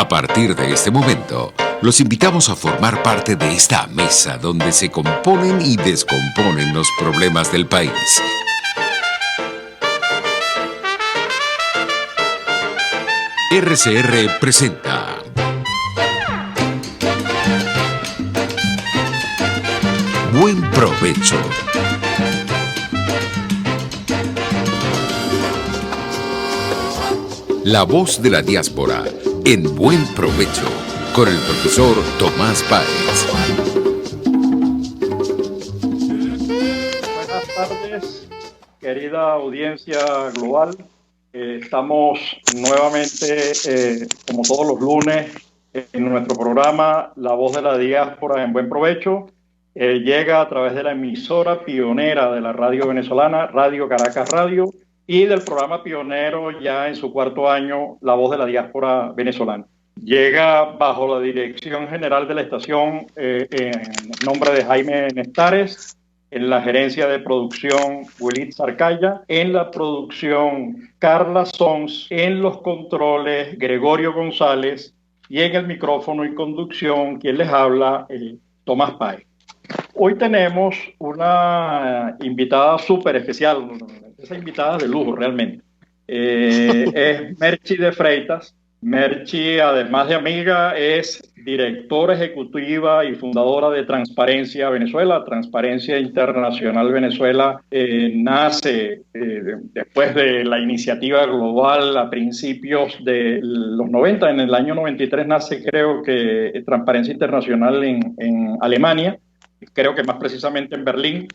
A partir de este momento, los invitamos a formar parte de esta mesa donde se componen y descomponen los problemas del país. RCR presenta Buen Provecho. La voz de la diáspora en Buen Provecho con el profesor Tomás Páez. Buenas tardes, querida audiencia global. Estamos nuevamente, como todos los lunes, en nuestro programa La Voz de la Diáspora en Buen Provecho. Llega a través de la emisora pionera de la radio venezolana, Radio Caracas Radio, y del programa pionero ya en su cuarto año, La Voz de la Diáspora venezolana. Llega bajo la dirección general de la estación en nombre de Jaime Nestares, en la gerencia de producción Willy Zarcaya, en la producción Carla Sons, en los controles Gregorio González y en el micrófono y conducción quien les habla, Tomás Páez. Hoy tenemos una invitada súper especial, esa invitada de lujo realmente. Es Merchi de Freitas. Merchi, además de amiga, es directora ejecutiva y fundadora de Transparencia Venezuela. Transparencia Internacional Venezuela nace después de la iniciativa global a principios de los 90. En el año 93 nace, creo que, Transparencia Internacional en Alemania, creo que más precisamente en Berlín.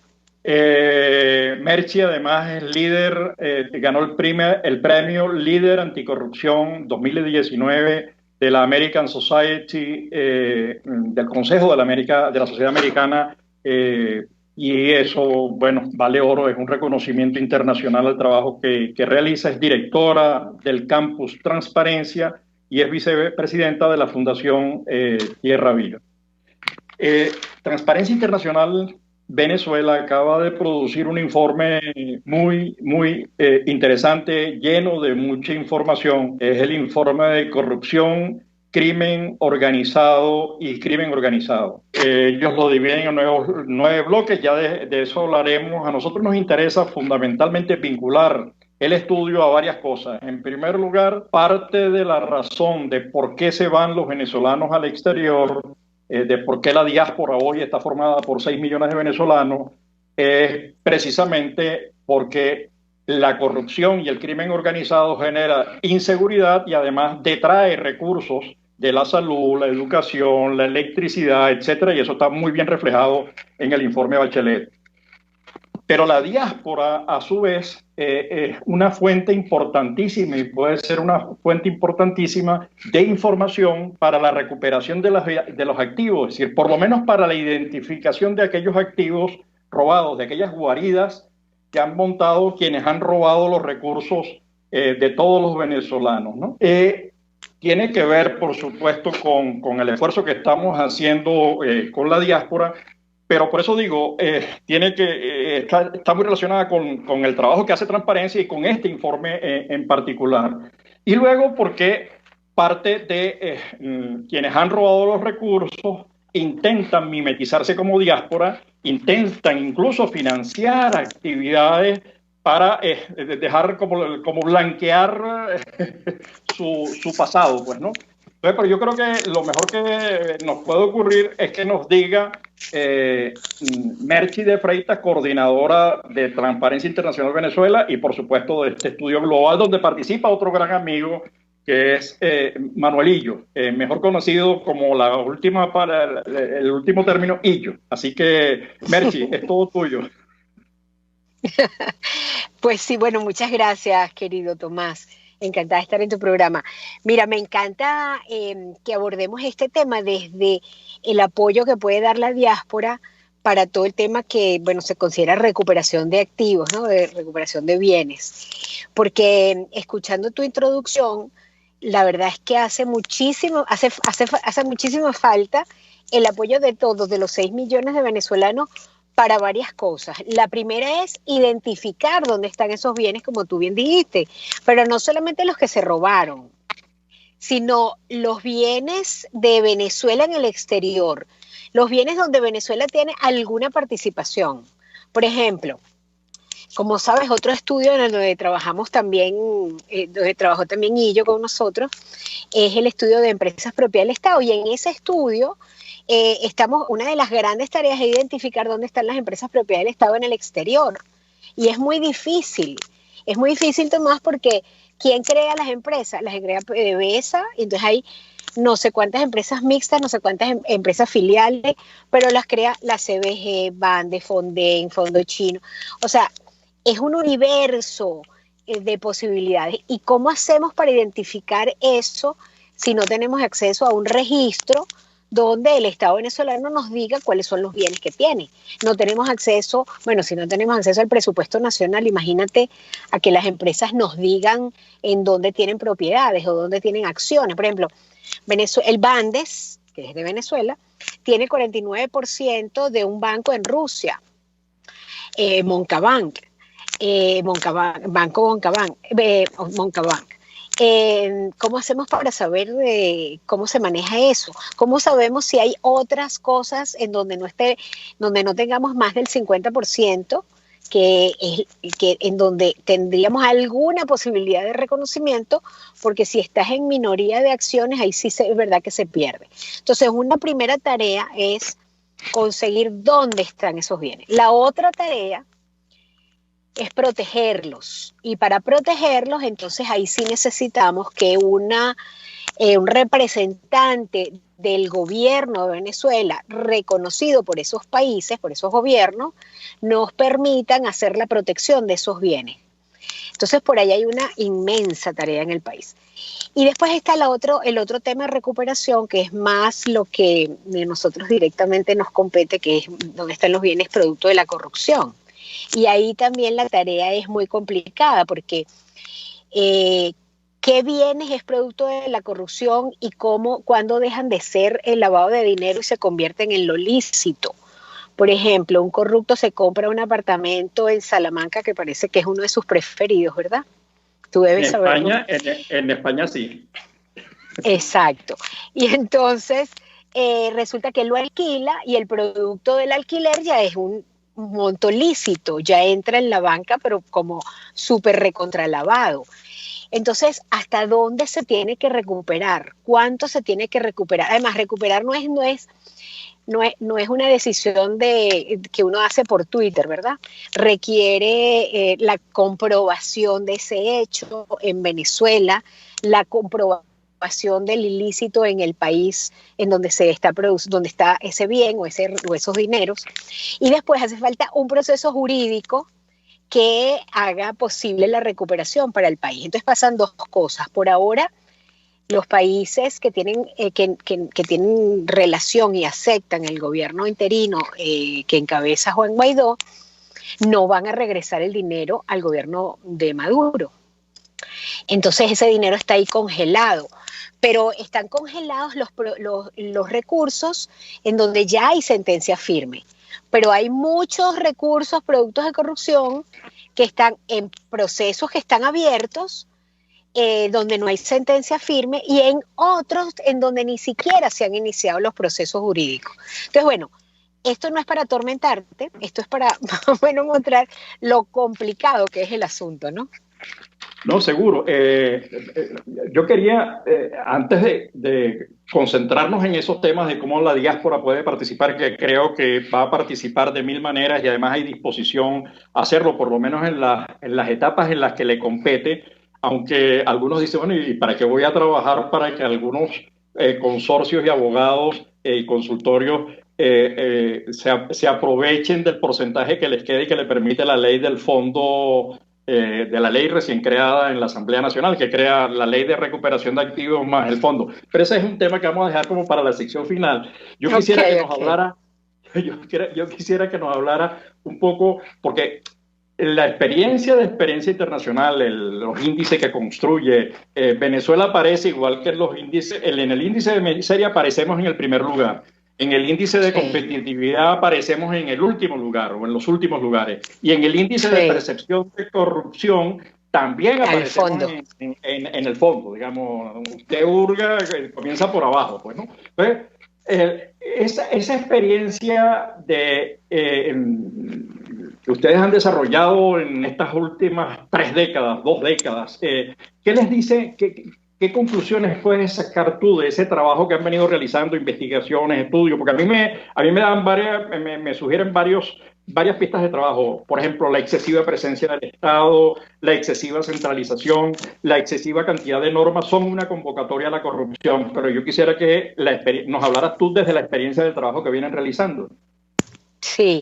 Merchi además es líder, ganó el premio Líder Anticorrupción 2019 de la American Society, del Consejo de la Sociedad Americana, y eso, bueno, vale oro, es un reconocimiento internacional al trabajo que realiza. Es directora del Campus Transparencia y es vicepresidenta de la Fundación Tierra Viva. Transparencia Internacional Venezuela acaba de producir un informe muy interesante, lleno de mucha información. Es el informe de corrupción, crimen organizado y crimen organizado. Ellos lo dividen en nueve bloques, ya de eso hablaremos. A nosotros nos interesa fundamentalmente vincular el estudio a varias cosas. En primer lugar, parte de la razón de por qué se van los venezolanos al exterior, de por qué la diáspora hoy está formada por 6 millones de venezolanos, es precisamente porque la corrupción y el crimen organizado genera inseguridad y además detrae recursos de la salud, la educación, la electricidad, etcétera, y eso está muy bien reflejado en el informe Bachelet. Pero la diáspora, a su vez, es una fuente importantísima y puede ser una fuente importantísima de información para la recuperación de los activos, es decir, por lo menos para la identificación de aquellos activos robados, de aquellas guaridas que han montado quienes han robado los recursos de todos los venezolanos, ¿no? Tiene que ver, por supuesto, con el esfuerzo que estamos haciendo con la diáspora. Pero por eso digo, está muy relacionada con el trabajo que hace Transparencia y con este informe en particular. Y luego porque parte de quienes han robado los recursos intentan mimetizarse como diáspora, intentan incluso financiar actividades para dejar como blanquear su pasado, pues, ¿no? Entonces, pero yo creo que lo mejor que nos puede ocurrir es que nos diga Merchi de Freitas, coordinadora de Transparencia Internacional Venezuela y por supuesto de este estudio global donde participa otro gran amigo que es Manuelillo, mejor conocido como el último término Illo. Así que Merchi, es todo tuyo. Pues sí, bueno, muchas gracias, querido Tomás. Encantada de estar en tu programa. Mira, me encanta que abordemos este tema desde el apoyo que puede dar la diáspora para todo el tema que, bueno, se considera recuperación de activos, ¿no? De recuperación de bienes. Porque escuchando tu introducción, la verdad es que hace muchísima falta el apoyo de todos, de los 6 millones de venezolanos, para varias cosas. La primera es identificar dónde están esos bienes, como tú bien dijiste, pero no solamente los que se robaron, sino los bienes de Venezuela en el exterior, los bienes donde Venezuela tiene alguna participación. Por ejemplo, como sabes, otro estudio en el donde trabajamos también, donde trabajó también Illo con nosotros, es el estudio de empresas propiedad del Estado. Y en ese estudio, una de las grandes tareas es identificar dónde están las empresas propiedad del Estado en el exterior. Y es muy difícil, Tomás, porque ¿quién crea las empresas? Las crea PDVSA, entonces hay no sé cuántas empresas mixtas, no sé cuántas empresas filiales, pero las crea la CBG, Bande, Fonden, Fondo Chino. O sea, es un universo de posibilidades. ¿Y cómo hacemos para identificar eso si no tenemos acceso a un registro donde el Estado venezolano nos diga cuáles son los bienes que tiene? No tenemos acceso, bueno, si no tenemos acceso al presupuesto nacional, imagínate a que las empresas nos digan en dónde tienen propiedades o dónde tienen acciones. Por ejemplo, el Bandes, que es de Venezuela, tiene 49% de un banco en Rusia, Moncabank. Banco Moncabank. ¿Cómo hacemos para saber cómo se maneja eso? ¿Cómo sabemos si hay otras cosas en donde no tengamos más del 50%, en donde tendríamos alguna posibilidad de reconocimiento? Porque si estás en minoría de acciones, ahí sí es verdad que se pierde. Entonces, una primera tarea es conseguir dónde están esos bienes. La otra tarea es protegerlos. Y para protegerlos, entonces ahí sí necesitamos que un representante del gobierno de Venezuela, reconocido por esos países, por esos gobiernos, nos permitan hacer la protección de esos bienes. Entonces, por ahí hay una inmensa tarea en el país. Y después está el otro tema de recuperación, que es más lo que de nosotros directamente nos compete, que es donde están los bienes producto de la corrupción. Y ahí también la tarea es muy complicada porque ¿qué bienes es producto de la corrupción y cuándo dejan de ser el lavado de dinero y se convierten en lo lícito? Por ejemplo, un corrupto se compra un apartamento en Salamanca que parece que es uno de sus preferidos, ¿verdad? Tú debes saberlo. En España sí. Exacto. Y entonces resulta que él lo alquila y el producto del alquiler ya es un monto lícito, ya entra en la banca, pero como súper recontralavado. Entonces, ¿hasta dónde se tiene que recuperar? ¿Cuánto se tiene que recuperar? Además, recuperar no es una decisión que uno hace por Twitter, ¿verdad? Requiere la comprobación de ese hecho en Venezuela, la comprobación del ilícito en el país en donde donde está ese bien o esos dineros, y después hace falta un proceso jurídico que haga posible la recuperación para el país. Entonces pasan dos cosas. Por ahora, los países que tienen relación y aceptan el gobierno interino que encabeza Juan Guaidó, no van a regresar el dinero al gobierno de Maduro. Entonces ese dinero está ahí congelado, pero están congelados los recursos en donde ya hay sentencia firme. Pero hay muchos recursos, productos de corrupción, que están en procesos que están abiertos, donde no hay sentencia firme, y en otros en donde ni siquiera se han iniciado los procesos jurídicos. Entonces, bueno, esto no es para atormentarte, esto es para más o menos mostrar lo complicado que es el asunto, ¿no? No, seguro. Yo quería, antes de concentrarnos en esos temas de cómo la diáspora puede participar, que creo que va a participar de mil maneras y además hay disposición a hacerlo, por lo menos en las etapas en las que le compete, aunque algunos dicen, bueno, ¿y para qué voy a trabajar para que algunos consorcios y abogados y consultorios se aprovechen del porcentaje que les quede y que le permite la ley del fondo, de la ley recién creada en la Asamblea Nacional, que crea la ley de recuperación de activos más el fondo? Pero ese es un tema que vamos a dejar como para la sección final. Yo quisiera que nos hablara, yo quisiera que nos hablara un poco, porque la experiencia internacional, los índices que construye Venezuela aparece igual que los índices. En el índice de miseria aparecemos en el primer lugar. En el índice de competitividad aparecemos en el último lugar o en los últimos lugares. Y en el índice de percepción de corrupción también aparecemos en el fondo, digamos. Usted hurga, comienza por abajo, pues, ¿no? Entonces, esa experiencia que ustedes han desarrollado en estas últimas 2 décadas, ¿qué les dice? ¿Qué conclusiones puedes sacar tú de ese trabajo que han venido realizando, investigaciones, estudios? Porque a mí me dan me sugieren varias pistas de trabajo. Por ejemplo, la excesiva presencia del Estado, la excesiva centralización, la excesiva cantidad de normas son una convocatoria a la corrupción. Pero yo quisiera que nos hablaras tú desde la experiencia del trabajo que vienen realizando. Sí.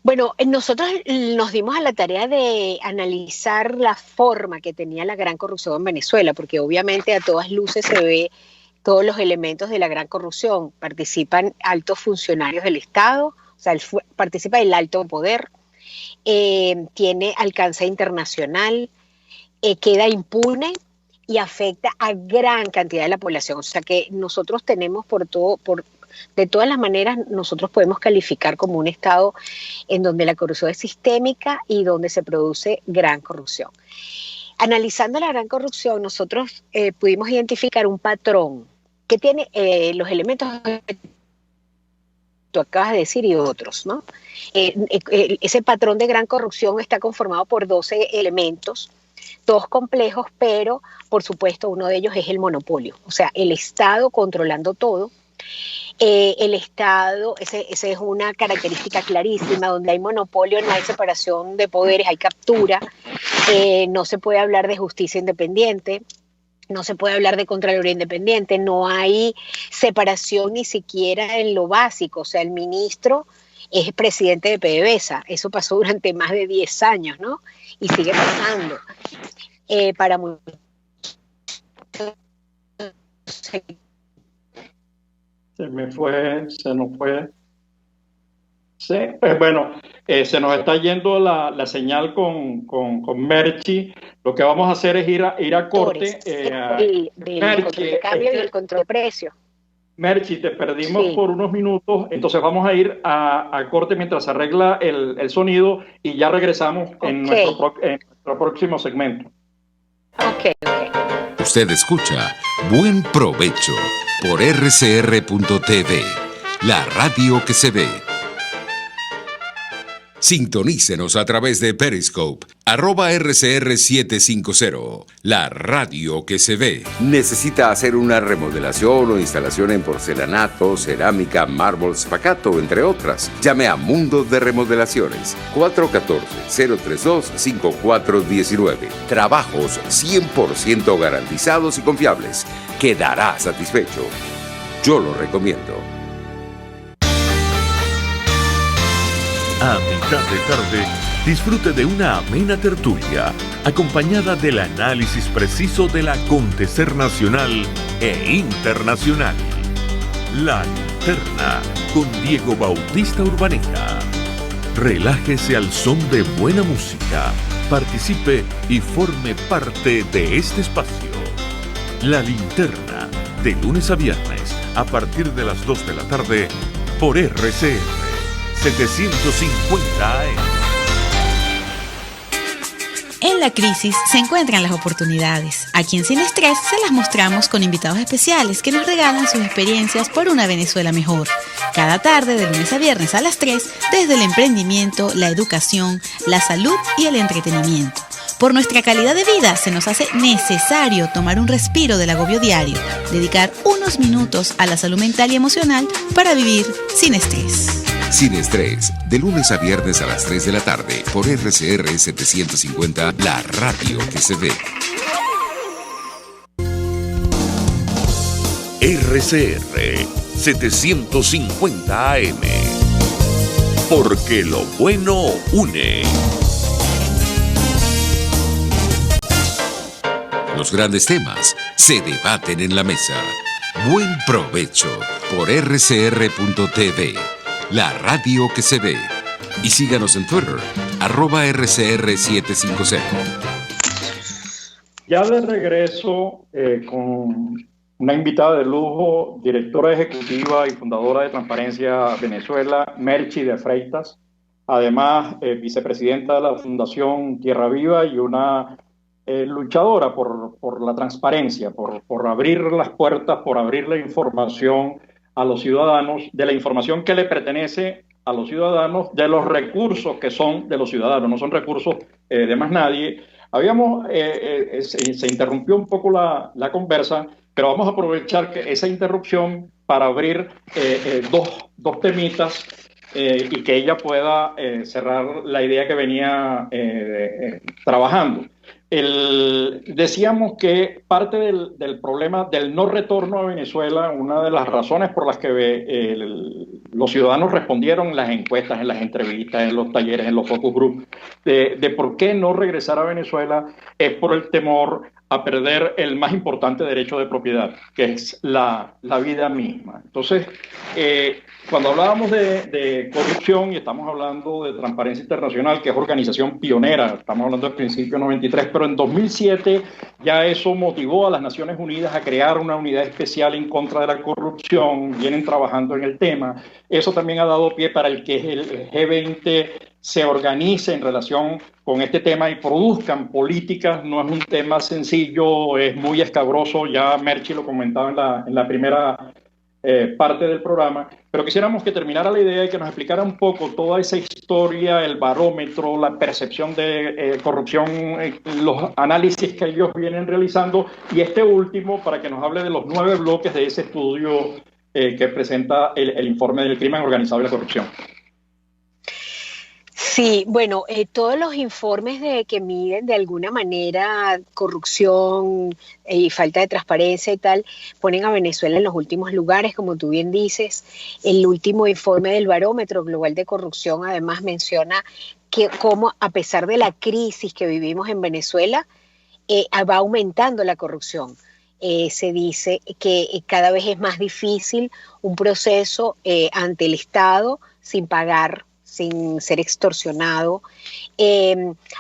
Bueno, nosotros nos dimos a la tarea de analizar la forma que tenía la gran corrupción en Venezuela, porque obviamente a todas luces se ve todos los elementos de la gran corrupción. Participan altos funcionarios del Estado, o sea, participa el alto poder, tiene alcance internacional, queda impune y afecta a gran cantidad de la población. O sea que nosotros tenemos de todas las maneras, nosotros podemos calificar como un Estado en donde la corrupción es sistémica y donde se produce gran corrupción. Analizando la gran corrupción, nosotros pudimos identificar un patrón que tiene los elementos que tú acabas de decir y otros, ¿no? Ese patrón de gran corrupción está conformado por 12 elementos, todos complejos, pero por supuesto uno de ellos es el monopolio, o sea, el Estado controlando todo. El Estado, esa es una característica clarísima, donde hay monopolio no hay separación de poderes, hay captura, no se puede hablar de justicia independiente, no se puede hablar de Contraloría independiente, no hay separación ni siquiera en lo básico, o sea, el ministro es presidente de PDVSA, eso pasó durante más de 10 años, ¿no? Y sigue pasando. Para muchos se nos fue. Sí, pues bueno, se nos está yendo la señal con Merchi. Lo que vamos a hacer es ir a corte. El control de cambio y el control de precio. Merchi, te perdimos por unos minutos, entonces vamos a ir a corte mientras se arregla el sonido y ya regresamos en nuestro próximo segmento. Ok. Usted escucha Buen Provecho por rcr.tv, la radio que se ve. Sintonícenos a través de Periscope, @RCR750, la radio que se ve. ¿Necesita hacer una remodelación o instalación en porcelanato, cerámica, mármol, spacato, entre otras? Llame a Mundo de Remodelaciones, 414-032-5419. Trabajos 100% garantizados y confiables. Quedará satisfecho. Yo lo recomiendo. A mitad de tarde, disfrute de una amena tertulia, acompañada del análisis preciso del acontecer nacional e internacional. La Linterna, con Diego Bautista Urbaneta. Relájese al son de buena música, participe y forme parte de este espacio. La Linterna, de lunes a viernes, a partir de las 2 de la tarde, por RCR 750 AM. En la crisis se encuentran las oportunidades. Aquí en Sin Estrés se las mostramos con invitados especiales que nos regalan sus experiencias por una Venezuela mejor. Cada tarde, de lunes a viernes a las 3, desde el emprendimiento, la educación, la salud y el entretenimiento. Por nuestra calidad de vida se nos hace necesario tomar un respiro del agobio diario, dedicar unos minutos a la salud mental y emocional para vivir sin estrés. Sin Estrés, de lunes a viernes a las 3 de la tarde, por RCR 750, la radio que se ve. RCR 750 AM. Porque lo bueno une. Los grandes temas se debaten en la mesa. Buen provecho por rcr.tv, la radio que se ve. Y síganos en Twitter, @RCR750. Ya de regreso con una invitada de lujo, directora ejecutiva y fundadora de Transparencia Venezuela, Merchi de Freitas. Además, vicepresidenta de la Fundación Tierra Viva y una luchadora por la transparencia, por abrir las puertas, por abrir la información a los ciudadanos, de la información que le pertenece a los ciudadanos, de los recursos que son de los ciudadanos, no son recursos de más nadie. Se interrumpió un poco la conversa, pero vamos a aprovechar esa interrupción para abrir dos temitas y que ella pueda cerrar la idea que venía trabajando. Decíamos que parte del problema del no retorno a Venezuela, una de las razones por las que los ciudadanos respondieron en las encuestas, en las entrevistas, en los talleres, en los focus group, de por qué no regresar a Venezuela, es por el temor a perder el más importante derecho de propiedad, que es la vida misma. Entonces, cuando hablábamos de corrupción, y estamos hablando de Transparencia Internacional, que es organización pionera, estamos hablando del principio 93, pero en 2007 ya eso motivó a las Naciones Unidas a crear una unidad especial en contra de la corrupción, vienen trabajando en el tema. Eso también ha dado pie para el que el G20 se organice en relación con este tema y produzcan políticas. No es un tema sencillo, es muy escabroso, ya Merchi lo comentaba en la primera parte del programa, pero quisiéramos que terminara la idea y que nos explicara un poco toda esa historia, el barómetro, la percepción de corrupción, los análisis que ellos vienen realizando, y este último para que nos hable de los 9 bloques de ese estudio que presenta el informe del crimen organizado y la corrupción. Sí, bueno, todos los informes que miden de alguna manera corrupción y falta de transparencia y tal, ponen a Venezuela en los últimos lugares, como tú bien dices. El último informe del Barómetro Global de Corrupción además menciona que como a pesar de la crisis que vivimos en Venezuela, va aumentando la corrupción. Se dice que cada vez es más difícil un proceso ante el Estado sin pagar, sin ser extorsionado.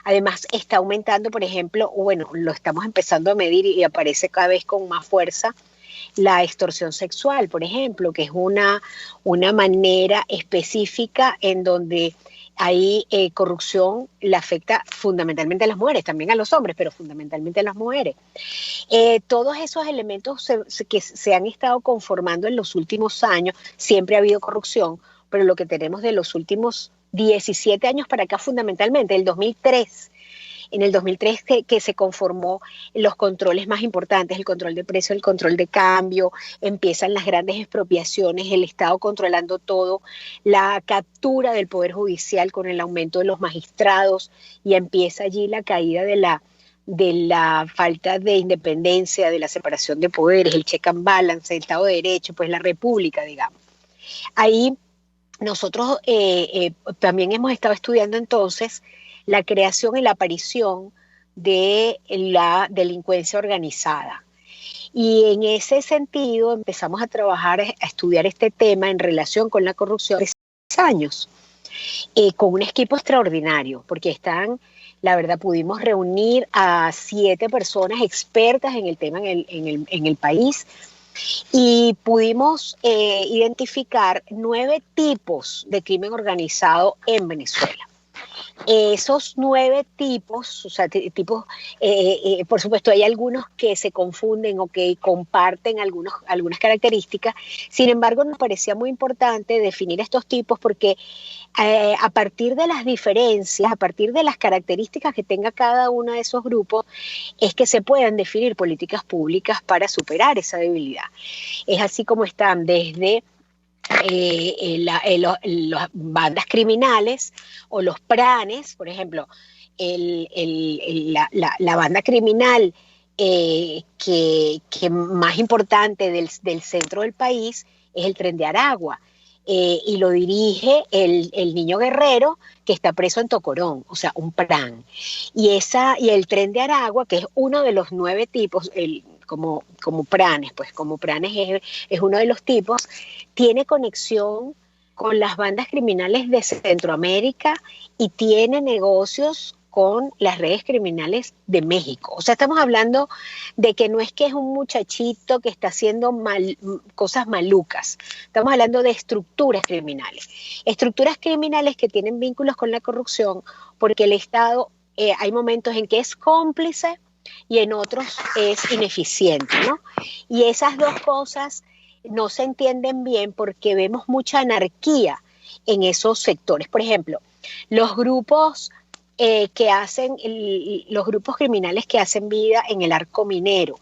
Además está aumentando, por ejemplo, bueno, lo estamos empezando a medir y aparece cada vez con más fuerza, la extorsión sexual, por ejemplo, que es una manera específica en donde hay corrupción, le afecta fundamentalmente a las mujeres, también a los hombres, pero fundamentalmente a las mujeres. Todos esos elementos que se han estado conformando en los últimos años, siempre ha habido corrupción, pero lo que tenemos de los últimos 17 años para acá fundamentalmente, el 2003, en el 2003 que se conformó los controles más importantes, el control de precio, el control de cambio, empiezan las grandes expropiaciones, el Estado controlando todo, la captura del Poder Judicial con el aumento de los magistrados, y empieza allí la caída de la falta de independencia, de la separación de poderes, el check and balance, el Estado de Derecho, pues la república, digamos. Ahí nosotros también hemos estado estudiando entonces la creación y la aparición de la delincuencia organizada. Y en ese sentido empezamos a trabajar, a estudiar este tema en relación con la corrupción hace 6 años, con un equipo extraordinario, porque la verdad, pudimos reunir a 7 personas expertas en el tema en el país, y pudimos identificar 9 tipos de crimen organizado en Venezuela. Esos 9 tipos, o sea, tipos, por supuesto hay algunos que se confunden o que comparten algunas características. Sin embargo, nos parecía muy importante definir estos tipos porque a partir de las diferencias, a partir de las características que tenga cada uno de esos grupos, es que se puedan definir políticas públicas para superar esa debilidad. Es así como están desde las bandas criminales o los pranes, por ejemplo, la banda criminal que más importante del centro del país es el Tren de Aragua, y lo dirige el niño guerrero que está preso en Tocorón, o sea, un PRAN. Y el Tren de Aragua, que es uno de los 9 tipos, como pranes, pues como pranes es uno de los tipos, tiene conexión con las bandas criminales de Centroamérica y tiene negocios con las redes criminales de México. O sea, estamos hablando de que no es que es un muchachito que está haciendo cosas malucas. Estamos hablando de estructuras criminales. Estructuras criminales que tienen vínculos con la corrupción porque el Estado hay momentos en que es cómplice y en otros es ineficiente, ¿no? Y esas dos cosas no se entienden bien porque vemos mucha anarquía en esos sectores. Por ejemplo, los grupos los grupos criminales que hacen vida en el arco minero.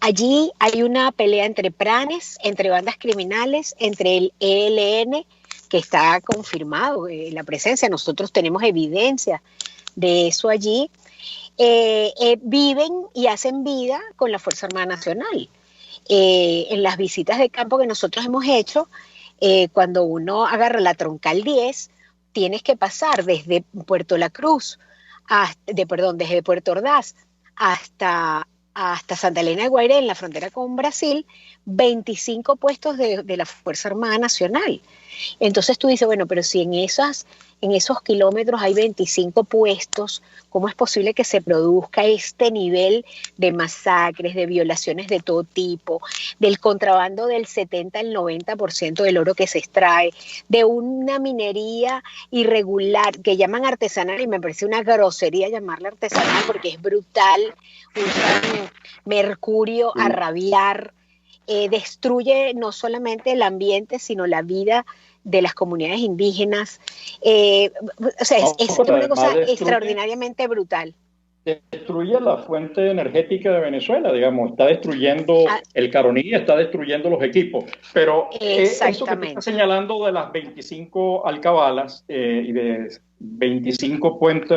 Allí hay una pelea entre pranes, entre bandas criminales, entre el ELN, que está confirmado la presencia, nosotros tenemos evidencia de eso allí, viven y hacen vida con la Fuerza Armada Nacional. En las visitas de campo que nosotros hemos hecho, cuando uno agarra la Troncal 10, tienes que pasar desde Puerto La Cruz, desde Puerto Ordaz hasta Santa Elena de Guairé, en la frontera con Brasil, 25 puestos de la Fuerza Armada Nacional. Entonces tú dices, bueno, pero si en esos kilómetros hay 25 puestos, ¿cómo es posible que se produzca este nivel de masacres, de violaciones de todo tipo, del contrabando del 70 al 90% del oro que se extrae, de una minería irregular que llaman artesanal, y me parece una grosería llamarla artesanal porque es brutal, usan mercurio a rabiar, destruye no solamente el ambiente, sino la vida de las comunidades indígenas. O sea, es una cosa extraordinariamente brutal. Destruye la fuente energética de Venezuela, digamos, está destruyendo el Caroní, está destruyendo los equipos. Pero eso que te está señalando de las 25 alcabalas y de 25 puentes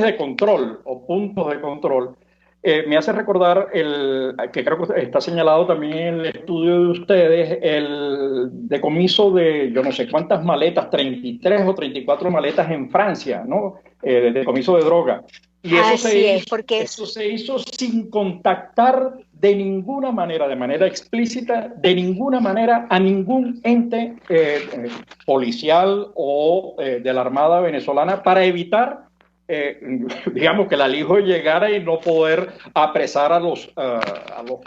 de control o puntos de control, me hace recordar que creo que está señalado también en el estudio de ustedes, el decomiso de yo no sé cuántas maletas, 33 o 34 maletas en Francia, ¿no? De decomiso de droga. Y eso se hizo sin contactar de ninguna manera, de manera explícita, de ninguna manera a ningún ente policial o de la Armada venezolana para evitar digamos que el alijo llegara y no poder apresar a los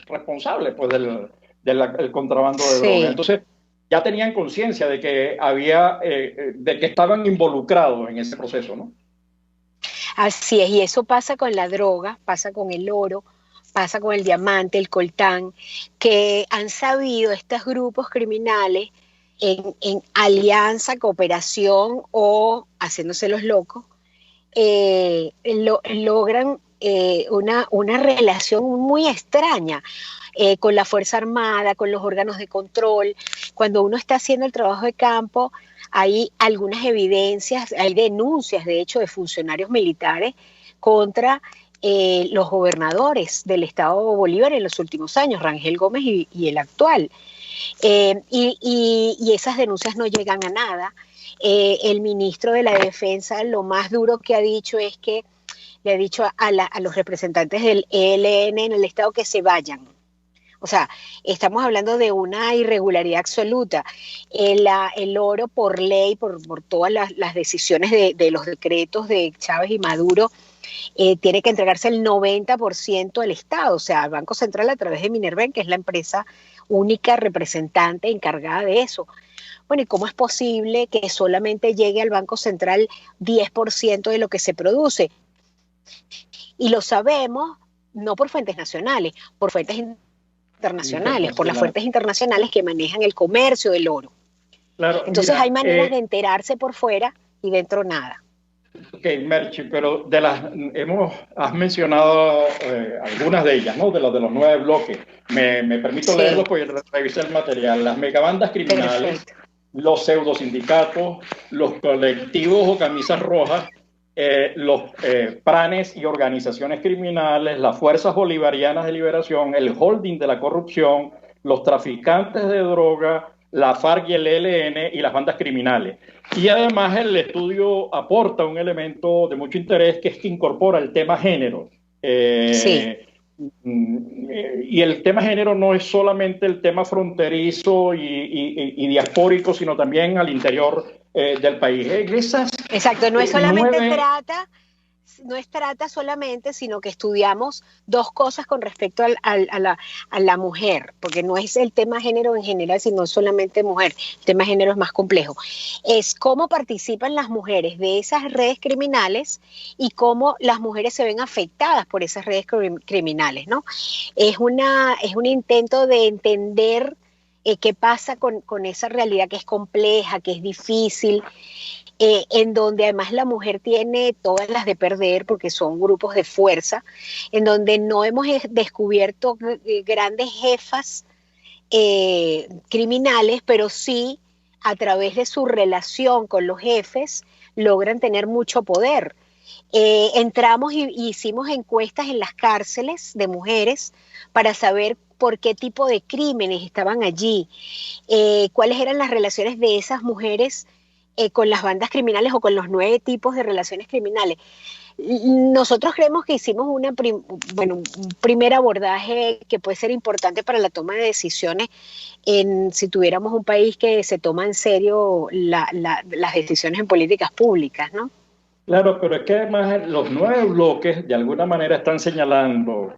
responsables pues, del contrabando de droga. Entonces ya tenían conciencia de que de que estaban involucrados en ese proceso, ¿no? Así es, y eso pasa con la droga, pasa con el oro, pasa con el diamante, el coltán, que han sabido estos grupos criminales en alianza, cooperación o haciéndose los locos, logran una relación muy extraña con la Fuerza Armada, con los órganos de control. Cuando uno está haciendo el trabajo de campo, hay algunas evidencias, hay denuncias, de hecho, de funcionarios militares contra los gobernadores del estado Bolívar en los últimos años, Rangel Gómez y el actual. Y esas denuncias no llegan a nada. El ministro de la Defensa lo más duro que ha dicho es que le ha dicho a los representantes del ELN en el estado que se vayan. O sea, estamos hablando de una irregularidad absoluta. El oro por ley, por todas las decisiones de los decretos de Chávez y Maduro, tiene que entregarse el 90% al Estado, o sea, al Banco Central a través de Minerven, que es la empresa única representante encargada de eso. Bueno, ¿y cómo es posible que solamente llegue al Banco Central 10% de lo que se produce? Y lo sabemos no por fuentes nacionales, por fuentes internacionales, por las fuentes internacionales que manejan el comercio del oro. Claro, entonces mira, hay maneras de enterarse por fuera y dentro nada. Ok, Merchi, pero has mencionado algunas de ellas, ¿no? De los 9 bloques. Me permito leerlos porque revisé el material. Las megabandas criminales, perfecto, los pseudosindicatos, los colectivos o camisas rojas, los pranes y organizaciones criminales, las fuerzas bolivarianas de liberación, el holding de la corrupción, los traficantes de droga, la FARC y el ELN y las bandas criminales. Y además el estudio aporta un elemento de mucho interés que es que incorpora el tema género. Sí. Y el tema género no es solamente el tema fronterizo y diaspórico, sino también al interior del país. Exacto, no es solamente trata, no es trata solamente, sino que estudiamos dos cosas con respecto a la mujer, porque no es el tema género en general, sino solamente mujer. El tema género es más complejo. Es cómo participan las mujeres de esas redes criminales y cómo las mujeres se ven afectadas por esas redes criminales, ¿no? Es un intento de entender qué pasa con esa realidad que es compleja, que es difícil, en donde además la mujer tiene todas las de perder porque son grupos de fuerza, en donde no hemos descubierto grandes jefas criminales, pero sí a través de su relación con los jefes logran tener mucho poder. Entramos y hicimos encuestas en las cárceles de mujeres para saber por qué tipo de crímenes estaban allí, cuáles eran las relaciones de esas mujeres con las bandas criminales o con los 9 tipos de relaciones criminales. Nosotros creemos que hicimos un primer abordaje que puede ser importante para la toma de decisiones si tuviéramos un país que se toma en serio las decisiones en políticas públicas, ¿no? Claro, pero es que además los 9 bloques de alguna manera están señalando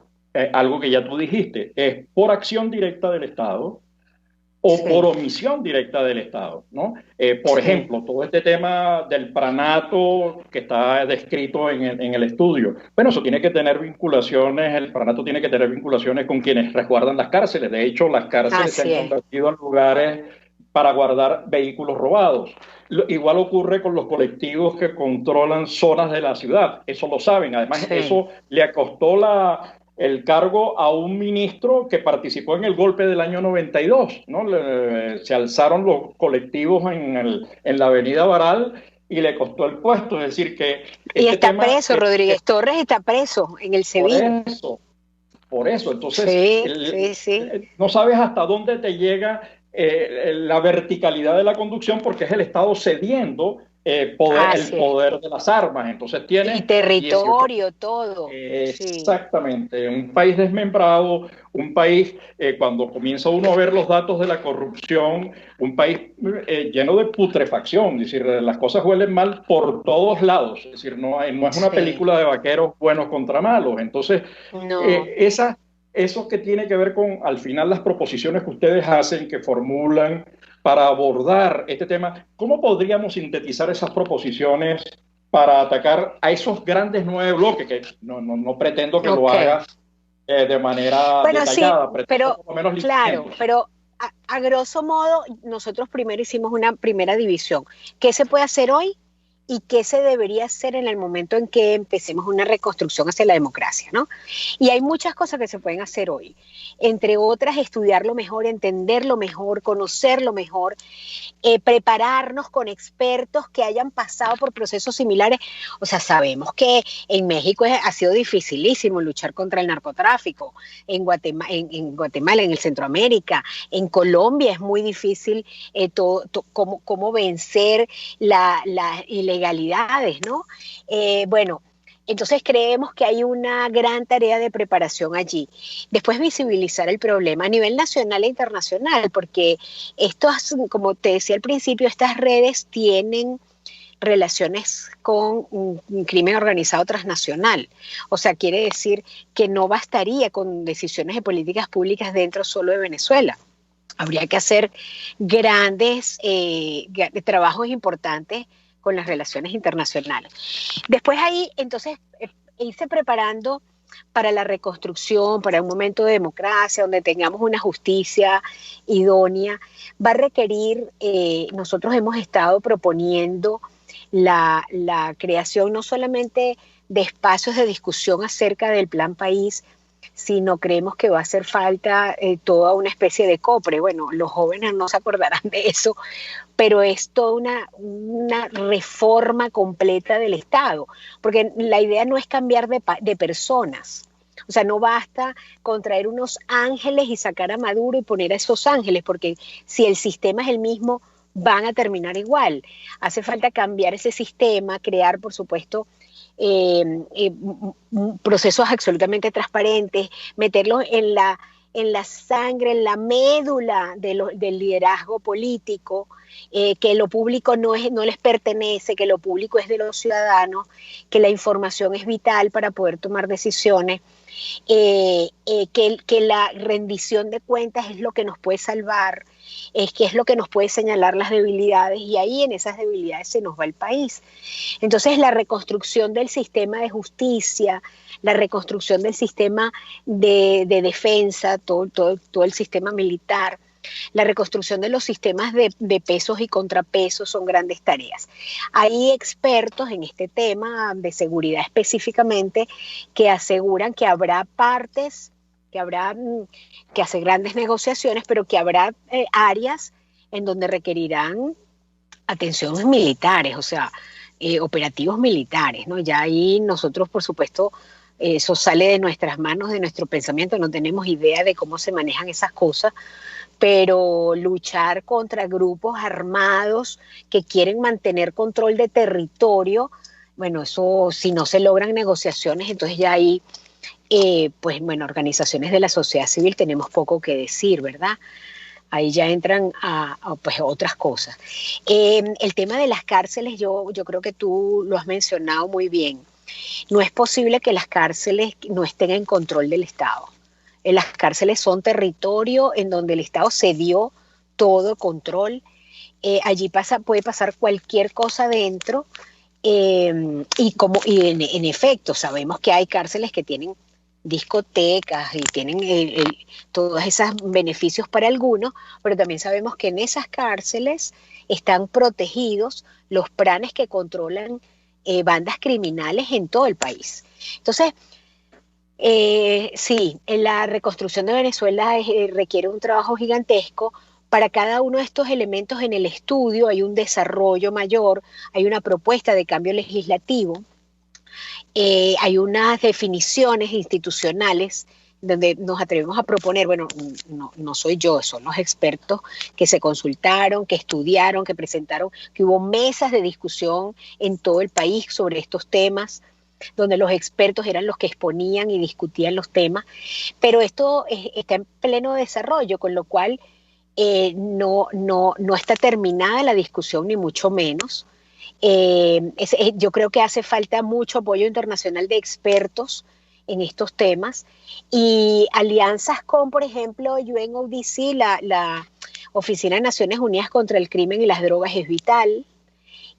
algo que ya tú dijiste, es por acción directa del Estado o por omisión directa del Estado, ¿no? Por ejemplo, todo este tema del pranato que está descrito en el estudio, bueno, eso tiene que tener vinculaciones, el pranato tiene que tener vinculaciones con quienes resguardan las cárceles. De hecho, las cárceles se han convertido en lugares para guardar vehículos robados. Igual ocurre con los colectivos que controlan zonas de la ciudad, eso lo saben. Además, eso le costó el cargo a un ministro que participó en el golpe del año 92, ¿no? Se alzaron los colectivos en la avenida Baral y le costó el puesto. Es decir, que... Y está preso, Rodríguez Torres está preso en el Sevilla. Por eso. Entonces, no sabes hasta dónde te llega la verticalidad de la conducción, porque es el Estado cediendo el poder de las armas. Entonces tienes... Y territorio, todo. Exactamente. Un país desmembrado, un país, cuando comienza uno a ver los datos de la corrupción, un país lleno de putrefacción. Es decir, las cosas huelen mal por todos lados. Es decir, no es una película de vaqueros buenos contra malos. Entonces, eso que tiene que ver con, al final, las proposiciones que ustedes hacen, que formulan para abordar este tema, ¿cómo podríamos sintetizar esas proposiciones para atacar a esos grandes 9 bloques? Que no pretendo que lo haga de manera detallada, pero por lo menos claro, pero a grosso modo, nosotros primero hicimos una primera división. ¿Qué se puede hacer hoy? Y qué se debería hacer en el momento en que empecemos una reconstrucción hacia la democracia, ¿no? Y hay muchas cosas que se pueden hacer hoy, entre otras estudiarlo mejor, entenderlo mejor, conocerlo mejor, prepararnos con expertos que hayan pasado por procesos similares. O sea, sabemos que en México ha sido dificilísimo luchar contra el narcotráfico, en Guatemala, en el Centroamérica, en Colombia es muy difícil cómo vencer la ilegalidades, ¿no? Bueno, entonces creemos que hay una gran tarea de preparación allí. Después visibilizar el problema a nivel nacional e internacional, porque como te decía al principio, estas redes tienen relaciones con un crimen organizado transnacional. O sea, quiere decir que no bastaría con decisiones de políticas públicas dentro solo de Venezuela. Habría que hacer grandes trabajos importantes con las relaciones internacionales. Después ahí, entonces, irse preparando para la reconstrucción, para un momento de democracia, donde tengamos una justicia idónea, va a requerir, nosotros hemos estado proponiendo la creación no solamente de espacios de discusión acerca del Plan País, sino creemos que va a hacer falta toda una especie de COPRE. Bueno, los jóvenes no se acordarán de eso, pero es toda una reforma completa del Estado, porque la idea no es cambiar de personas. O sea, no basta con traer unos ángeles y sacar a Maduro y poner a esos ángeles, porque si el sistema es el mismo, van a terminar igual. Hace falta cambiar ese sistema, crear, por supuesto, procesos absolutamente transparentes, meterlos en la sangre, en la médula del liderazgo político, que lo público no les pertenece, que lo público es de los ciudadanos, que la información es vital para poder tomar decisiones, que la rendición de cuentas es lo que nos puede salvar, que es lo que nos puede señalar las debilidades, y ahí en esas debilidades se nos va el país. Entonces la reconstrucción del sistema de justicia, la reconstrucción del sistema de defensa, todo el sistema militar, la reconstrucción de los sistemas de pesos y contrapesos son grandes tareas. Hay expertos en este tema de seguridad específicamente que aseguran que habrá partes, que hacer grandes negociaciones, pero que habrá áreas en donde requerirán atenciones militares, o sea, operativos militares, ¿no? Ya ahí nosotros, por supuesto, eso sale de nuestras manos, de nuestro pensamiento, no tenemos idea de cómo se manejan esas cosas, pero luchar contra grupos armados que quieren mantener control de territorio, bueno, eso si no se logran negociaciones, entonces ya ahí, pues bueno, organizaciones de la sociedad civil tenemos poco que decir, ¿verdad? Ahí ya entran a pues, otras cosas. El tema de las cárceles, yo creo que tú lo has mencionado muy bien. No es posible que las cárceles no estén en control del Estado. Las cárceles son territorio en donde el Estado cedió todo control. Allí puede pasar cualquier cosa dentro. Y en efecto, sabemos que hay cárceles que tienen discotecas y tienen todos esos beneficios para algunos, pero también sabemos que en esas cárceles están protegidos los planes que controlan bandas criminales en todo el país. Entonces, sí, la reconstrucción de Venezuela requiere un trabajo gigantesco. Para cada uno de estos elementos en el estudio hay un desarrollo mayor, hay una propuesta de cambio legislativo, hay unas definiciones institucionales donde nos atrevemos a proponer, bueno, no soy yo, son los expertos que se consultaron, que estudiaron, que presentaron, que hubo mesas de discusión en todo el país sobre estos temas, donde los expertos eran los que exponían y discutían los temas, pero esto está en pleno desarrollo, con lo cual no está terminada la discusión, ni mucho menos. Yo creo que hace falta mucho apoyo internacional de expertos en estos temas y alianzas con, por ejemplo, UNODC, la Oficina de Naciones Unidas contra el Crimen y las Drogas es vital.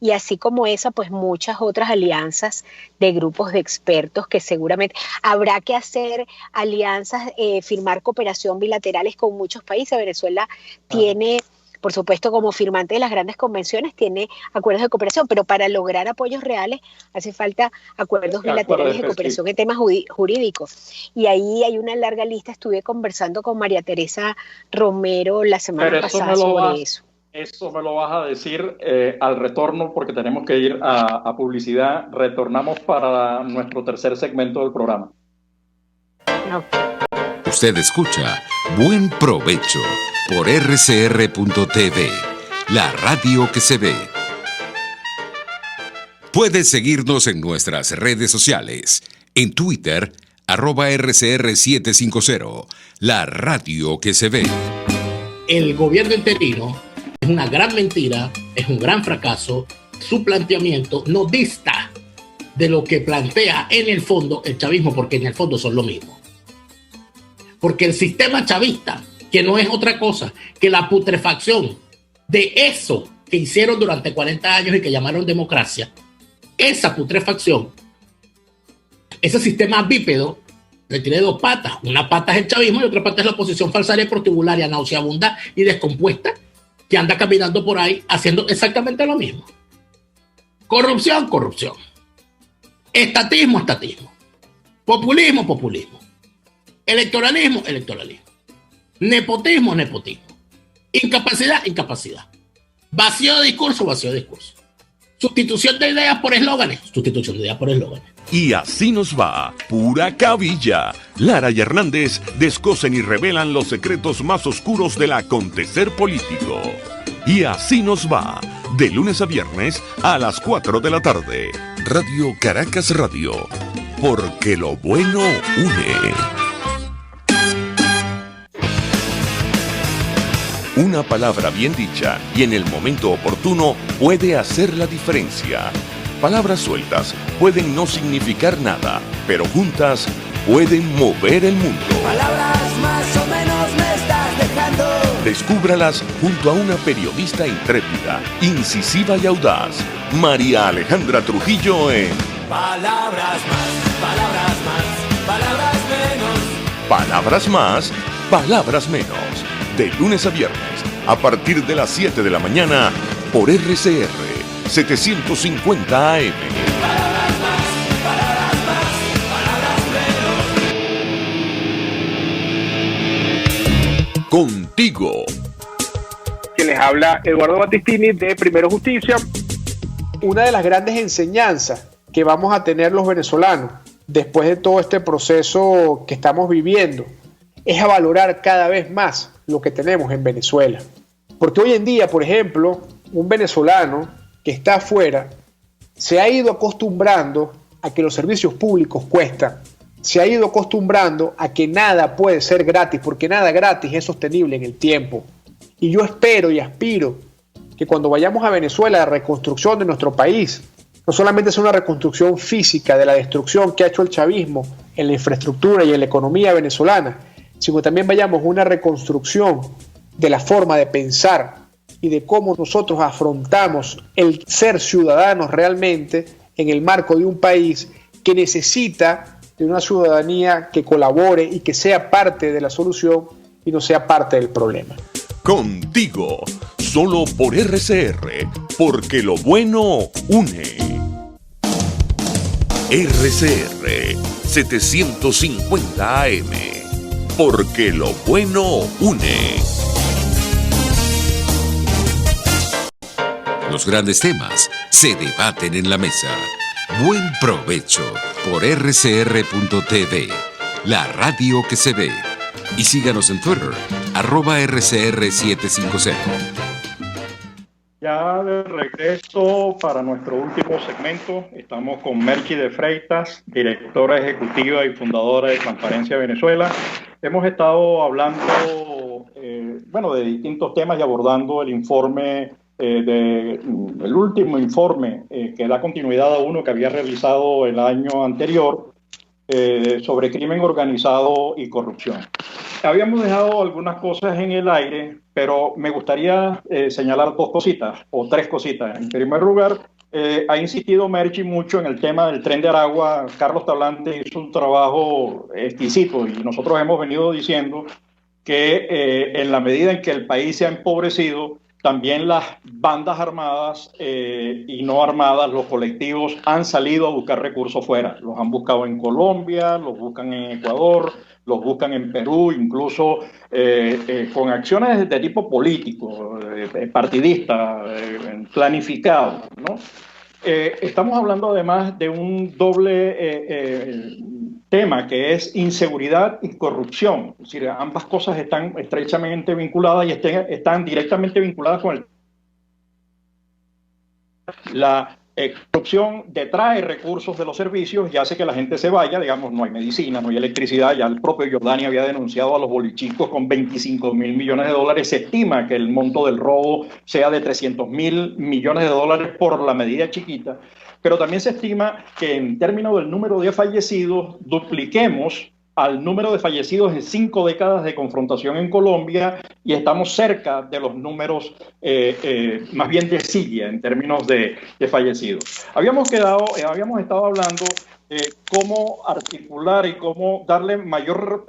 Y así como esa, pues muchas otras alianzas de grupos de expertos que seguramente habrá que hacer alianzas, firmar cooperación bilaterales con muchos países. Venezuela tiene, por supuesto, como firmante de las grandes convenciones, tiene acuerdos de cooperación, pero para lograr apoyos reales hace falta acuerdos bilaterales de cooperación en temas jurídicos. Y ahí hay una larga lista. Estuve conversando con María Teresa Romero la semana pasada sobre eso. Eso me lo vas a decir al retorno, porque tenemos que ir a publicidad. Retornamos para nuestro tercer segmento del programa. Usted escucha Buen Provecho por rcr.tv, la radio que se ve. Puedes seguirnos en nuestras redes sociales. En Twitter, @RCR750, la radio que se ve. El gobierno interino es una gran mentira, es un gran fracaso. Su planteamiento no dista de lo que plantea en el fondo el chavismo, porque en el fondo son lo mismo. Porque el sistema chavista, que no es otra cosa que la putrefacción de eso que hicieron durante 40 años y que llamaron democracia, esa putrefacción, ese sistema bípedo, que tiene dos patas, una pata es el chavismo y otra pata es la oposición falsaria, prostibularia, nauseabunda y descompuesta, que anda caminando por ahí haciendo exactamente lo mismo. Corrupción, corrupción. Estatismo, estatismo. Populismo, populismo. Electoralismo, electoralismo. Nepotismo, nepotismo. Incapacidad, incapacidad. Vacío de discurso, vacío de discurso. Sustitución de ideas por eslóganes. Sustitución de ideas por eslóganes. Y así nos va, pura cabilla. Lara y Hernández descosen y revelan los secretos más oscuros del acontecer político. Y así nos va, de lunes a viernes a las 4 de la tarde. Radio Caracas Radio, porque lo bueno une. Una palabra bien dicha y en el momento oportuno puede hacer la diferencia. Palabras sueltas pueden no significar nada, pero juntas pueden mover el mundo. Palabras más o menos me estás dejando. Descúbralas junto a una periodista intrépida, incisiva y audaz, María Alejandra Trujillo en Palabras más, palabras más, palabras menos. Palabras más, palabras menos. De lunes a viernes, a partir de las 7 de la mañana, por RCR 750 AM. Palabras más, palabras menos. Contigo. Que les habla Eduardo Battistini de Primero Justicia. Una de las grandes enseñanzas que vamos a tener los venezolanos después de todo este proceso que estamos viviendo es a valorar cada vez más lo que tenemos en Venezuela. Porque hoy en día, por ejemplo, un venezolano que está afuera se ha ido acostumbrando a que los servicios públicos cuestan, se ha ido acostumbrando a que nada puede ser gratis, porque nada gratis es sostenible en el tiempo. Y yo espero y aspiro que cuando vayamos a Venezuela, la reconstrucción de nuestro país no solamente sea una reconstrucción física de la destrucción que ha hecho el chavismo en la infraestructura y en la economía venezolana, sino también vayamos a una reconstrucción de la forma de pensar y de cómo nosotros afrontamos el ser ciudadanos realmente en el marco de un país que necesita de una ciudadanía que colabore y que sea parte de la solución y no sea parte del problema. Contigo, solo por RCR, porque lo bueno une. RCR 750 AM, porque lo bueno une. Los grandes temas se debaten en la mesa. Buen provecho por rcr.tv, la radio que se ve. Y síganos en Twitter, @RCR750. Ya de regreso para nuestro último segmento, estamos con Merchi de Freitas, directora ejecutiva y fundadora de Transparencia Venezuela. Hemos estado hablando de distintos temas y abordando el informe, el último informe que da continuidad a uno que había realizado el año anterior sobre crimen organizado y corrupción. Habíamos dejado algunas cosas en el aire, pero me gustaría señalar dos cositas o tres cositas. En primer lugar, ha insistido Merchi mucho en el tema del Tren de Aragua. Carlos Tablante hizo un trabajo exquisito y nosotros hemos venido diciendo que en la medida en que el país se ha empobrecido, también las bandas armadas y no armadas, los colectivos, han salido a buscar recursos fuera. Los han buscado en Colombia, los buscan en Ecuador, los buscan en Perú, incluso con acciones de tipo político, partidista, planificado, ¿no? Estamos hablando además de un doble tema que es inseguridad y corrupción. Es decir, ambas cosas están estrechamente vinculadas y están directamente vinculadas con la corrupción detrae recursos de los servicios y hace que la gente se vaya. Digamos, no hay medicina, no hay electricidad. Ya el propio Jordania había denunciado a los bolichicos con 25 mil millones de dólares. Se estima que el monto del robo sea de 300 mil millones de dólares por la medida chiquita. Pero también se estima que en términos del número de fallecidos, dupliquemos al número de fallecidos en 5 décadas de confrontación en Colombia y estamos cerca de los números más bien de Siria en términos de fallecidos. Habíamos estado hablando cómo articular y cómo darle mayor,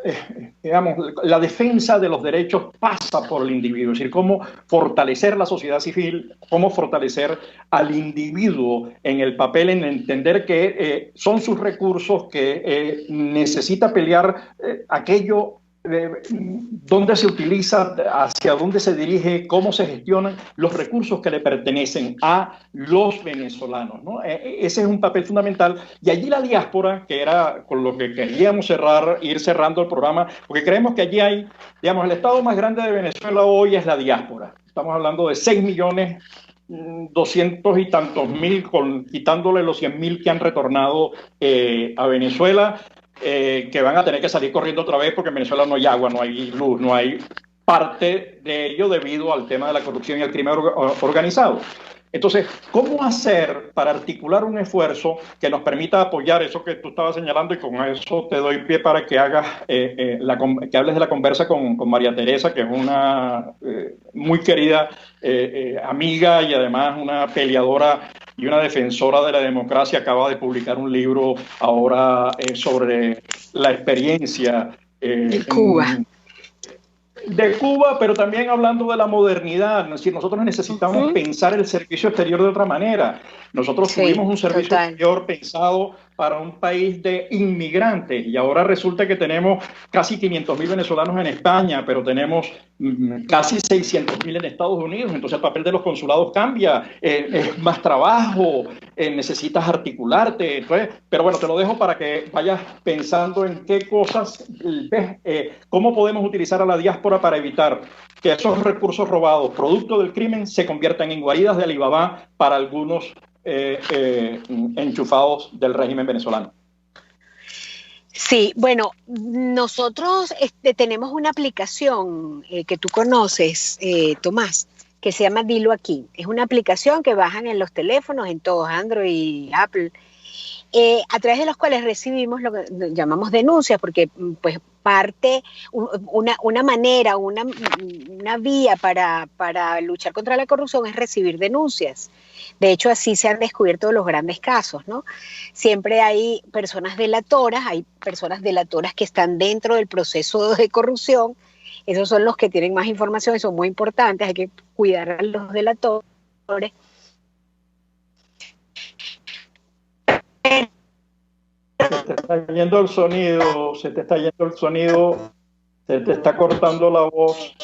la defensa de los derechos pasa por el individuo, es decir, cómo fortalecer la sociedad civil, cómo fortalecer al individuo en el papel, en entender que son sus recursos, que necesita pelear aquello dónde se utiliza, hacia dónde se dirige, cómo se gestionan los recursos que le pertenecen a los venezolanos, ¿no? Ese es un papel fundamental. Y allí la diáspora, que era con lo que queríamos ir cerrando el programa, porque creemos que allí hay, digamos, el estado más grande de Venezuela hoy es la diáspora. Estamos hablando de 6.200.000 y tantos mil, quitándole los 100.000 que han retornado a Venezuela. Que van a tener que salir corriendo otra vez porque en Venezuela no hay agua, no hay luz, no hay parte de ello debido al tema de la corrupción y el crimen organizado. Entonces, ¿cómo hacer para articular un esfuerzo que nos permita apoyar eso que tú estabas señalando? Y con eso te doy pie para que hagas, que hables de la conversa con María Teresa, que es una muy querida amiga y además una peleadora y una defensora de la democracia. Acaba de publicar un libro ahora sobre la experiencia de Cuba. De Cuba, pero también hablando de la modernidad. Es decir, nosotros necesitamos pensar el servicio exterior de otra manera. Nosotros tuvimos un servicio exterior pensado para un país de inmigrantes y ahora resulta que tenemos casi 500.000 venezolanos en España, pero tenemos casi 600.000 en Estados Unidos. Entonces el papel de los consulados cambia, es más trabajo, necesitas articularte. Entonces, pero bueno, te lo dejo para que vayas pensando en qué cosas, cómo podemos utilizar a la diáspora para evitar que esos recursos robados, producto del crimen, se conviertan en guaridas de Alibaba para algunos enchufados del régimen venezolano. Sí, bueno, nosotros tenemos una aplicación que tú conoces, Tomás, que se llama Dilo Aquí. Es una aplicación que bajan en los teléfonos, en todos, Android y Apple, a través de los cuales recibimos lo que llamamos denuncias, porque pues parte, una manera, una vía para luchar contra la corrupción es recibir denuncias. De hecho, así se han descubierto los grandes casos, ¿no? Siempre hay personas delatoras que están dentro del proceso de corrupción. Esos son los que tienen más información y son muy importantes, hay que cuidar a los delatores. Se te está yendo el sonido, se te está cortando la voz.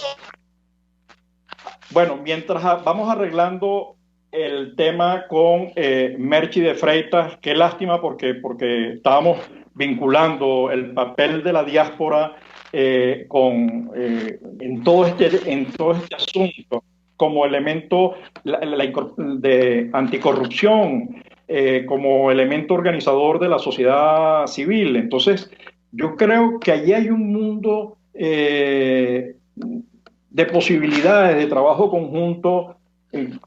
Bueno, mientras vamos arreglando el tema con Merchi de Freitas, qué lástima porque estábamos vinculando el papel de la diáspora en todo este asunto como elemento de anticorrupción, como elemento organizador de la sociedad civil. Entonces, yo creo que allí hay un mundo de posibilidades de trabajo conjunto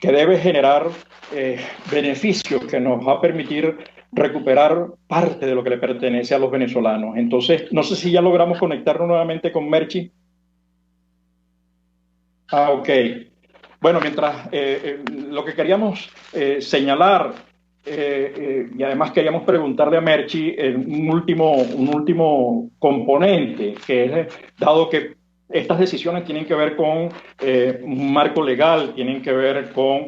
que debe generar beneficios que nos va a permitir recuperar parte de lo que le pertenece a los venezolanos. Entonces, no sé si ya logramos conectarnos nuevamente con Merchi. Ok. Bueno, mientras lo que queríamos señalar, y además queríamos preguntarle a Merchi un último componente, que es, dado que estas decisiones tienen que ver con un marco legal, tienen que ver con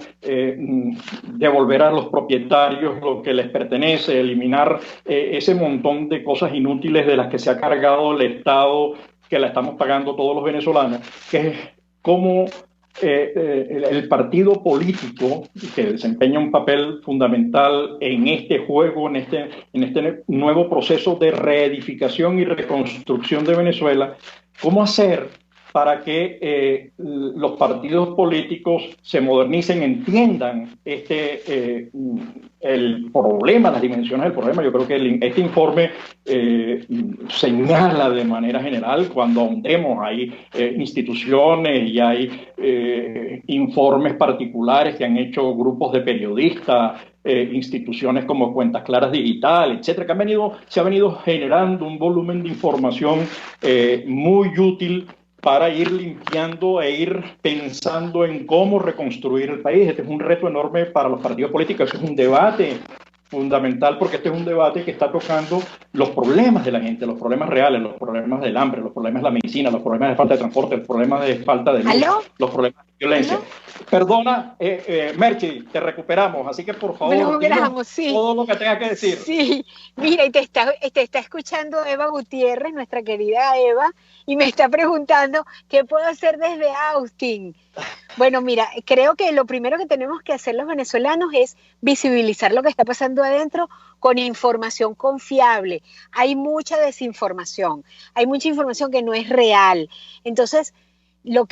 devolver a los propietarios lo que les pertenece, eliminar ese montón de cosas inútiles de las que se ha cargado el Estado, que la estamos pagando todos los venezolanos, que es cómo el partido político que desempeña un papel fundamental en este juego, en este nuevo proceso de reedificación y reconstrucción de Venezuela, ¿cómo hacer para que los partidos políticos se modernicen, entiendan el problema, las dimensiones del problema? Yo creo que este informe señala de manera general, cuando ahondemos, hay instituciones y hay informes particulares que han hecho grupos de periodistas, instituciones como Cuentas Claras Digital, etcétera, que se ha venido generando un volumen de información muy útil para ir limpiando e ir pensando en cómo reconstruir el país. Este es un reto enorme para los partidos políticos, es un debate fundamental, porque este es un debate que está tocando los problemas de la gente, los problemas reales, los problemas del hambre, los problemas de la medicina, los problemas de falta de transporte, los problemas de falta de luz, los problemas de violencia. ¿Aló? Perdona, Merchi, te recuperamos, así que por favor, sí, todo lo que tengas que decir. Sí, mira, y te está escuchando Eva Gutiérrez, nuestra querida Eva, y me está preguntando qué puedo hacer desde Austin. Bueno, mira, creo que lo primero que tenemos que hacer los venezolanos es visibilizar lo que está pasando adentro con información confiable. Hay mucha desinformación, hay mucha información que no es real. Entonces, no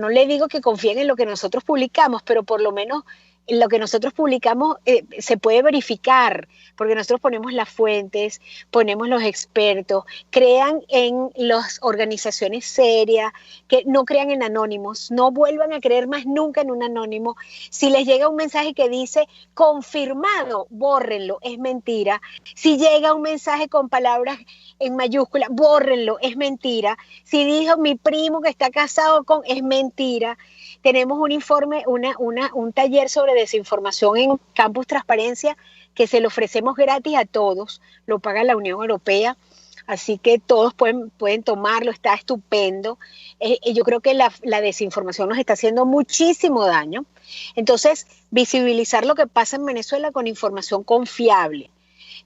le digo que confíen en lo que nosotros publicamos, pero por lo menos lo que nosotros publicamos se puede verificar, porque nosotros ponemos las fuentes, ponemos los expertos, crean en las organizaciones serias, que no crean en anónimos, no vuelvan a creer más nunca en un anónimo. Si les llega un mensaje que dice confirmado, bórrenlo, es mentira. Si llega un mensaje con palabras en mayúscula, bórrenlo, es mentira. Si dijo mi primo que está casado con, es mentira. Tenemos un informe, un taller sobre desinformación en Campus Transparencia que se lo ofrecemos gratis a todos, lo paga la Unión Europea, así que todos pueden tomarlo, está estupendo. Yo creo que la desinformación nos está haciendo muchísimo daño. Entonces, visibilizar lo que pasa en Venezuela con información confiable.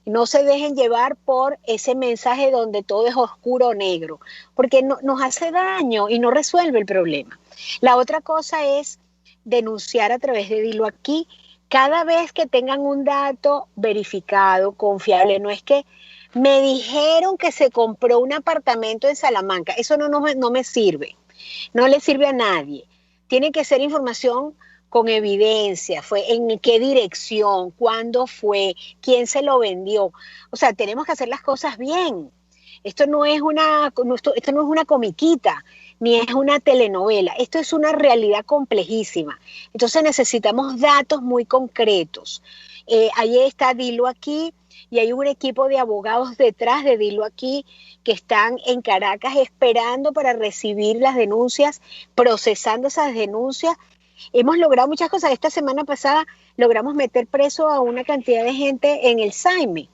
No se dejen llevar por ese mensaje donde todo es oscuro o negro, porque nos hace daño y no resuelve el problema. La otra cosa es denunciar a través de Dilo Aquí cada vez que tengan un dato verificado, confiable. No es que me dijeron que se compró un apartamento en Salamanca. Eso no me sirve. No le sirve a nadie. Tiene que ser información con evidencia, fue en qué dirección, cuándo fue, quién se lo vendió. O sea, tenemos que hacer las cosas bien. Esto no es una comiquita, ni es una telenovela. Esto es una realidad complejísima. Entonces necesitamos datos muy concretos. Ahí está Dilo Aquí, y hay un equipo de abogados detrás de Dilo Aquí que están en Caracas esperando para recibir las denuncias, procesando esas denuncias. Hemos logrado muchas cosas. Esta semana pasada logramos meter preso a una cantidad de gente en el Saime.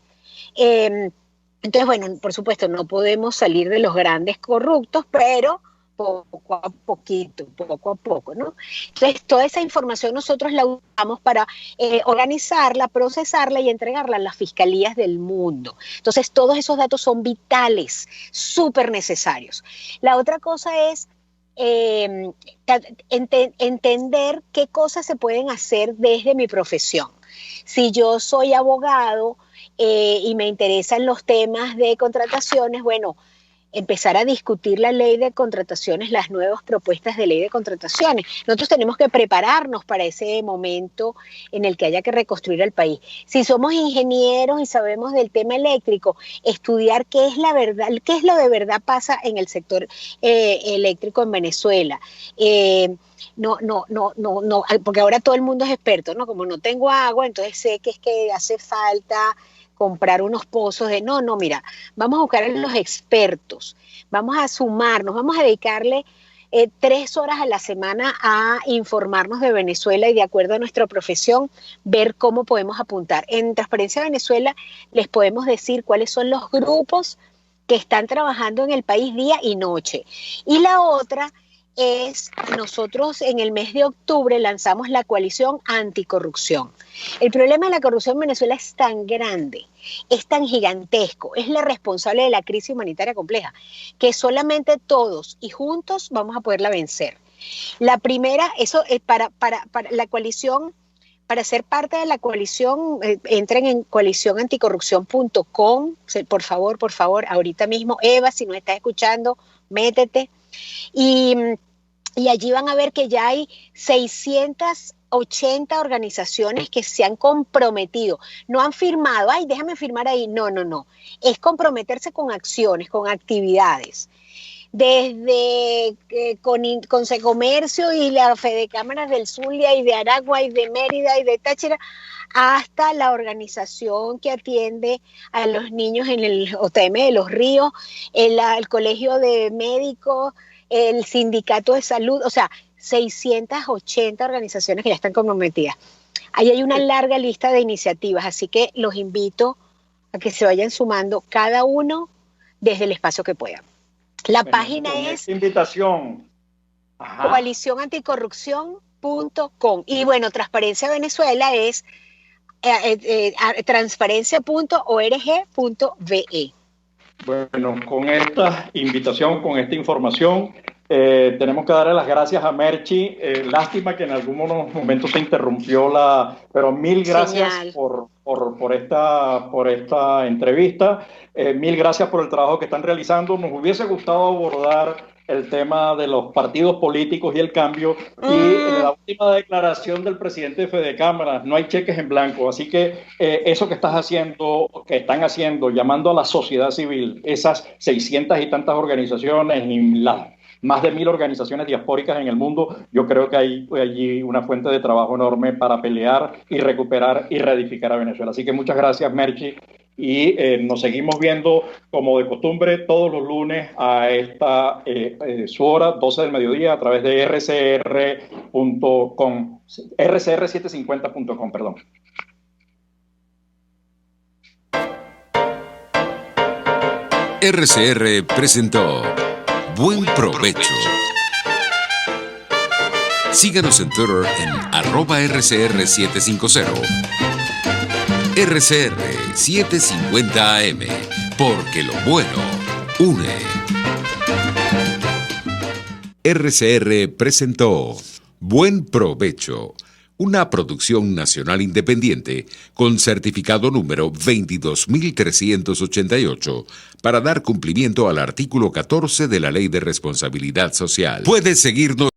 Entonces, bueno, por supuesto, no podemos salir de los grandes corruptos, pero poco a poquito, poco a poco, ¿no? Entonces, toda esa información nosotros la usamos para organizarla, procesarla y entregarla a las fiscalías del mundo. Entonces, todos esos datos son vitales, súper necesarios. La otra cosa es entender qué cosas se pueden hacer desde mi profesión. Si yo soy abogado y me interesan los temas de contrataciones, bueno, empezar a discutir la ley de contrataciones, las nuevas propuestas de ley de contrataciones. Nosotros tenemos que prepararnos para ese momento en el que haya que reconstruir el país. Si somos ingenieros y sabemos del tema eléctrico, estudiar qué es la verdad, qué es lo de verdad pasa en el sector eléctrico en Venezuela. No, porque ahora todo el mundo es experto, ¿no? Como no tengo agua, entonces sé que es que hace falta comprar unos pozos de mira, vamos a buscar a los expertos, vamos a sumarnos, vamos a dedicarle 3 horas a la semana a informarnos de Venezuela y de acuerdo a nuestra profesión, ver cómo podemos apuntar. En Transparencia Venezuela les podemos decir cuáles son los grupos que están trabajando en el país día y noche. Y la otra es, nosotros en el mes de octubre lanzamos la coalición anticorrupción. El problema de la corrupción en Venezuela es tan grande, es tan gigantesco, es la responsable de la crisis humanitaria compleja, que solamente todos y juntos vamos a poderla vencer. La primera, eso es para la coalición. Para ser parte de la coalición, entren en coalicionanticorrupción.com, por favor, ahorita mismo. Eva, si nos estás escuchando, métete. Y allí van a ver que ya hay 680 organizaciones que se han comprometido. No han firmado, déjame firmar ahí. No. Es comprometerse con acciones, con actividades. Desde Consecomercio y la Fedecámaras del Zulia y de Aragua y de Mérida y de Táchira, hasta la organización que atiende a los niños en el OTM de Los Ríos, el Colegio de Médicos, el Sindicato de Salud, o sea, 680 organizaciones que ya están comprometidas. Ahí hay una larga lista de iniciativas, así que los invito a que se vayan sumando cada uno desde el espacio que puedan. La página es invitación. coalicionanticorrupción.com y bueno, Transparencia Venezuela es transparencia.org.be. Bueno, con esta invitación, con esta información, Tenemos que darle las gracias a Merchi. Lástima que en algunos momentos se interrumpió pero mil gracias por esta entrevista. Mil gracias por el trabajo que están realizando. Nos hubiese gustado abordar el tema de los partidos políticos y el cambio, y la última declaración del presidente de Fedecámaras: no hay cheques en blanco. Así que eso que están haciendo, llamando a la sociedad civil, esas 600 y tantas organizaciones y las más de 1000 organizaciones diaspóricas en el mundo, yo creo que hay allí una fuente de trabajo enorme para pelear y recuperar y reedificar a Venezuela. Así que muchas gracias, Merchi, y nos seguimos viendo como de costumbre todos los lunes a esta su hora, 12 del mediodía, a través de rcr.com, rcr750.com, perdón. RCR presentó Buen Provecho. Síganos en Twitter en @RCR750. RCR 750 AM, porque lo bueno une. RCR presentó Buen Provecho, una producción nacional independiente con certificado número 22.388 para dar cumplimiento al artículo 14 de la Ley de Responsabilidad Social. Puedes seguirnos